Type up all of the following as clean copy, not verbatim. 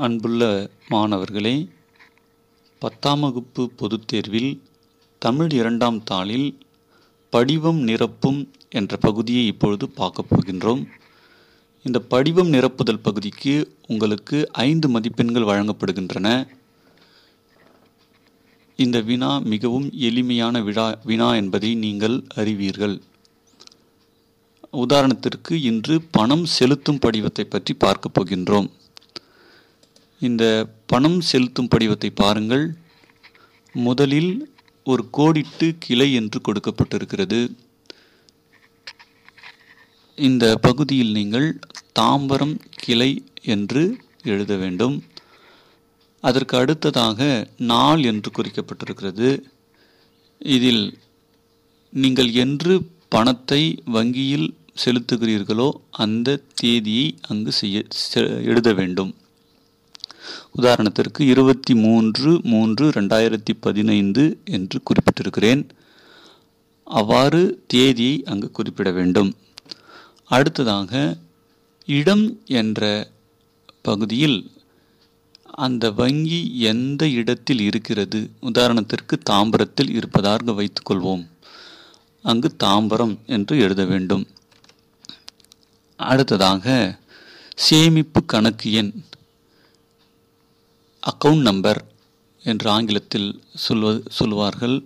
அன்புள்ள மாணவர்களே, 10ஆம் வகுப்பு பொதுத் தேர்வில் தமிழ் 2ஆம் தாளில் படிவம் நிரப்பும் என்ற பகுதியை இப்பொழுது பார்க்க போகின்றோம். இந்த படிவம் நிரப்புதல் பகுதிக்கு உங்களுக்கு 5 மதிப்பெண்கள் வழங்கப்படுகின்றன. இந்த வினா மிகவும் எளிமையான வினா என்பதை நீங்கள் அறிவீர்கள். உதாரணத்திற்கு இன்று பணம் செலுத்தும் படிவத்தை பற்றி பார்க்க போகின்றோம். இந்த பணம் செலுத்தும் படிவத்தை பாருங்கள். முதலில் ஒரு கோடிட்டு கிளை என்று கொடுக்கப்பட்டிருக்கிறது. இந்த பகுதியில் நீங்கள் தாம்பரம் கிளை என்று எழுத வேண்டும். அதற்கு அடுத்ததாக நாள் என்று குறிக்கப்பட்டிருக்கிறது. இதில் நீங்கள் என்று பணத்தை வங்கியில் செலுத்துகிறீர்களோ அந்த தேதியை அங்கு எழுத வேண்டும். உதாரணத்திற்கு 23/3/2015 என்று குறிப்பிட்டிருக்கிறேன். அவ்வாறு தேதியை அங்கு குறிப்பிட வேண்டும். அடுத்ததாக இடம் என்ற பகுதியில் அந்த வங்கி எந்த இடத்தில் இருக்கிறது, உதாரணத்திற்கு தாம்பரத்தில் இருப்பதாக வைத்துக்கொள்வோம். அங்கு தாம்பரம் என்று எழுத வேண்டும். அடுத்ததாக சேமிப்பு கணக்கு எண், அக்கவுண்ட் நம்பர் என்று ஆங்கிலத்தில் சொல்வார்கள்.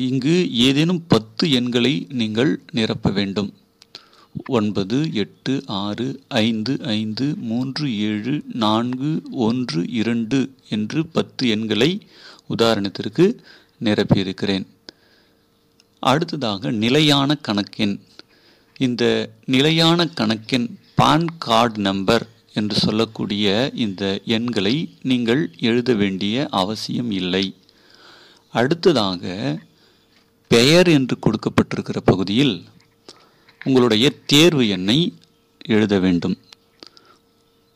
இங்கு ஏதேனும் 10 எண்களை நீங்கள் நிரப்ப வேண்டும். 9, 8, 6, 5, 5, 3, 7, 4, 1, 2 என்று 10 எண்களை உதாரணத்திற்கு நிரப்பியிருக்கிறேன். அடுத்ததாக நிலையான கணக்கெண். இந்த நிலையான கணக்கெண் பான் கார்டு நம்பர் என்று சொல்லக்கூடிய இந்த எண்களை நீங்கள் எழுத வேண்டிய அவசியம் இல்லை. அடுத்ததாக பெயர் என்று கொடுக்கப்பட்டிருக்கிற பகுதியில் உங்களுடைய தேர்வு எண்ணை எழுத வேண்டும்.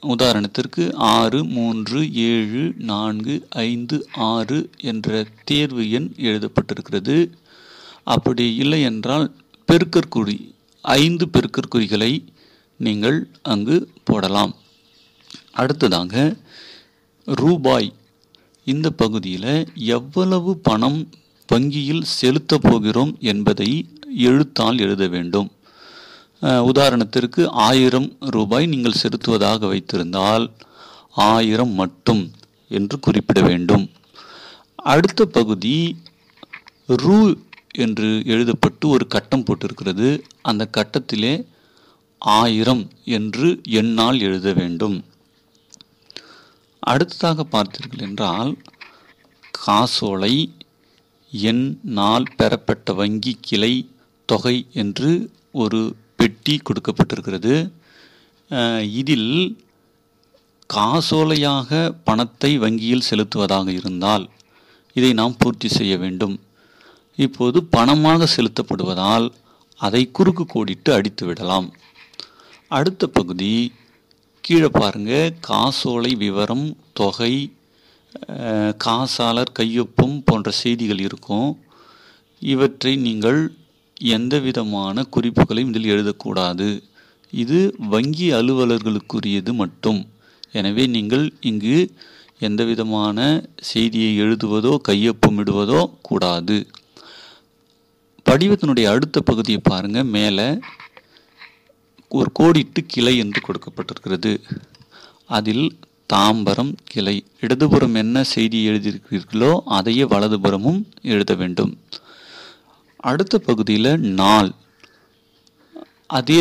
உதாரணத்திற்கு 6, 3, 7, 4, 5, 6 என்ற தேர்வு எண் எழுதப்பட்டிருக்கிறது. அப்படி இல்லை என்றால் பெருக்கற்குறி 5 பெருக்கற்குறிகளை நீங்கள் அங்கு போடலாம். அடுத்ததாக ரூபாய், இந்த பகுதியில் எவ்வளவு பணம் வங்கியில் செலுத்த போகிறோம் என்பதை எழுத்தால் எழுத வேண்டும். உதாரணத்திற்கு 1000 ரூபாய் நீங்கள் செலுத்துவதாக வைத்திருந்தால் 1000 மட்டும் என்று குறிப்பிட வேண்டும். அடுத்த பகுதி ரூ என்று எழுதப்பட்டு ஒரு கட்டம் போட்டிருக்கிறது. அந்த கட்டத்திலே 1000 என்று எண்ணால் எழுத வேண்டும். அடுத்ததாக பார்த்தீர்கள் என்றால் காசோலை, எண், நாள், பெறப்பட்ட வங்கி, கிளை, தொகை என்று ஒரு பெட்டி கொடுக்கப்பட்டிருக்கிறது. இதில் காசோலையாக பணத்தை வங்கியில் செலுத்துவதாக இருந்தால் இதை நாம் பூர்த்தி செய்ய வேண்டும். இப்போது பணமாக செலுத்தப்படுவதால் அதை குறுக்கு கோடிட்டு அடித்து விடலாம். அடுத்த பகுதி கீழே பாருங்க, காசோலை விவரம், தொகை, காசாளர் கையொப்பம் போன்ற செய்திகள் இருக்கும். இவற்றை நீங்கள் எந்த விதமான குறிப்புகளையும் இதில் எழுதக்கூடாது. இது வங்கி அலுவலர்களுக்குரியது மட்டும். எனவே நீங்கள் இங்கு எந்த விதமான செய்தியை எழுதுவதோ கையொப்பம் இடுவதோ கூடாது. படிவத்தினுடைய அடுத்த பகுதியை பாருங்க. மேலே ஒரு கோடிட்டு கிளை என்று கொடுக்கப்பட்டிருக்கிறது. அதில் தாம்பரம் கிளை, இடதுபுறம் என்ன செய்தி எழுதியிருக்கிறீர்களோ அதையே வலதுபுறமும் எழுத வேண்டும். அடுத்த பகுதியில் நாள், அதே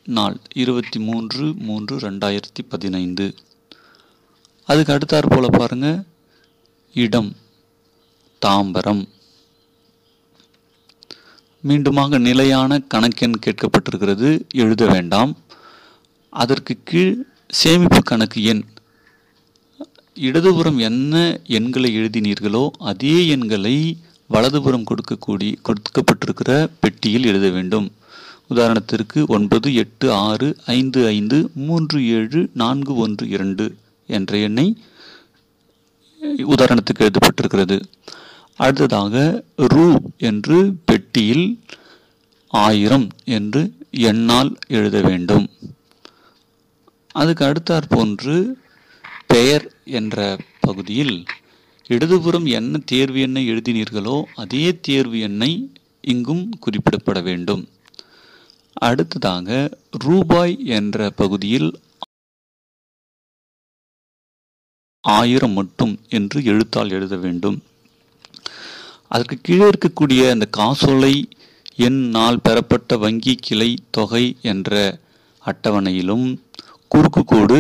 நாள் 23/3/2015. அதுக்கு அடுத்தாற் போல பாருங்க, இடம் தாம்பரம். மீண்டுமாக நிலையான கணக்கெண் கேட்கப்பட்டிருக்கிறது, எழுத வேண்டாம். அதற்கு கீழ் சேமிப்பு கணக்கு எண், இடதுபுறம் என்ன எண்களை எழுதினீர்களோ அதே எண்களை வலதுபுறம் கொடுக்கப்பட்டிருக்கிற பெட்டியில் எழுத வேண்டும். உதாரணத்திற்கு 9, 8, 6, 5, 5, 3, 7, 4, 1, 2 என்ற எண்ணை உதாரணத்துக்கு எழுதப்பட்டிருக்கிறது. அடுத்ததாக ரூ என்று பெட்டியில் 1000 என்று எண்ணால் எழுத வேண்டும். அதுக்கு அடுத்தாற் போன்று பெயர் என்ற பகுதியில் இடதுபுறம் என்ன தேர்வு எண்ணை எழுதினீர்களோ அதே தேர்வு எண்ணை இங்கும் குறிப்பிடப்பட வேண்டும். அடுத்ததாக ரூபாய் என்ற பகுதியில் 1000 மட்டும் என்று எழுத்தால் எழுத வேண்டும். அதற்கு கீழே இருக்கக்கூடிய அந்த காசோலை எண்ணால் பெறப்பட்ட வங்கி கிளை தொகை என்ற அட்டவணையிலும் குறுக்கு கோடு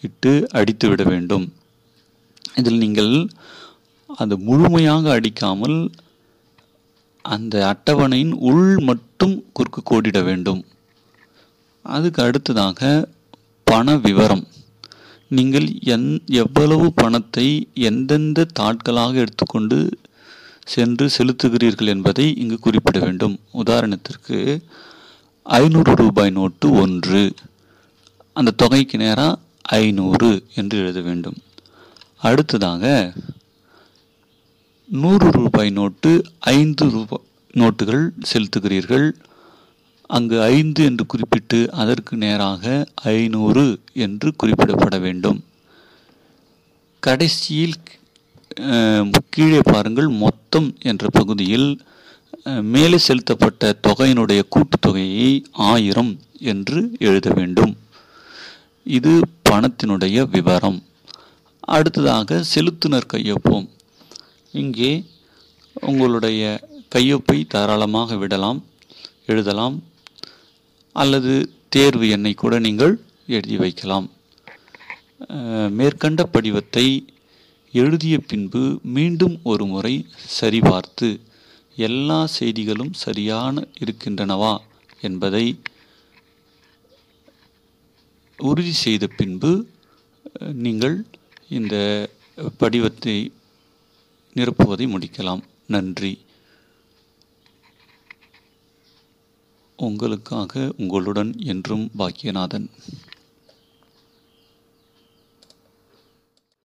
இட்டு அடித்து விட வேண்டும். இதில் நீங்கள் அது முழுமையாக அடிக்காமல் அந்த அட்டவணையின் உள் மட்டும் குறுக்கு கோடிட வேண்டும். அதுக்கு அடுத்ததாக பண விவரம். நீங்கள் எவ்வளவு பணத்தை எந்தெந்த தாட்களாக எடுத்துக்கொண்டு சென்று செலுத்துகிறீர்கள் என்பதை இங்கு குறிப்பிட வேண்டும். உதாரணத்திற்கு 500 ரூபாய் நோட்டு 1, அந்த தொகைக்கு நேராக 500 என்று எழுத வேண்டும். அடுத்ததாக 100 ரூபாய் நோட்டு 5 ரூபாய் நோட்டுகள் செலுத்துகிறீர்கள். அங்கு 5 என்று குறிப்பிட்டு அதற்கு நேராக 500 என்று குறிப்பிடப்பட வேண்டும். கடைசியில் கீழே பாருங்கள், மொத்தம் என்ற பகுதியில் மேலே செலுத்தப்பட்ட தொகையினுடைய கூட்டுத்தொகையை 1000 என்று எழுத வேண்டும். இது பணத்தினுடைய விவரம். அடுத்ததாக செலுத்துனர் கையொப்பம். இங்கே உங்களுடைய கையொப்பை தாராளமாக எழுதலாம் அல்லது தேர்வு எண்ணை கூட நீங்கள் எழுதி வைக்கலாம். மேற்கண்ட படிவத்தை எழுதிய பின்பு மீண்டும் ஒரு முறை சரிபார்த்து எல்லா செய்திகளும் சரியான இருக்கின்றனவா என்பதை உறுதி செய்த பின்பு நீங்கள் இந்த படிவத்தை நிரப்புவதை முடிக்கலாம். நன்றி. உங்களுக்காக உங்களுடன் என்றும் பாக்கியநாதன்.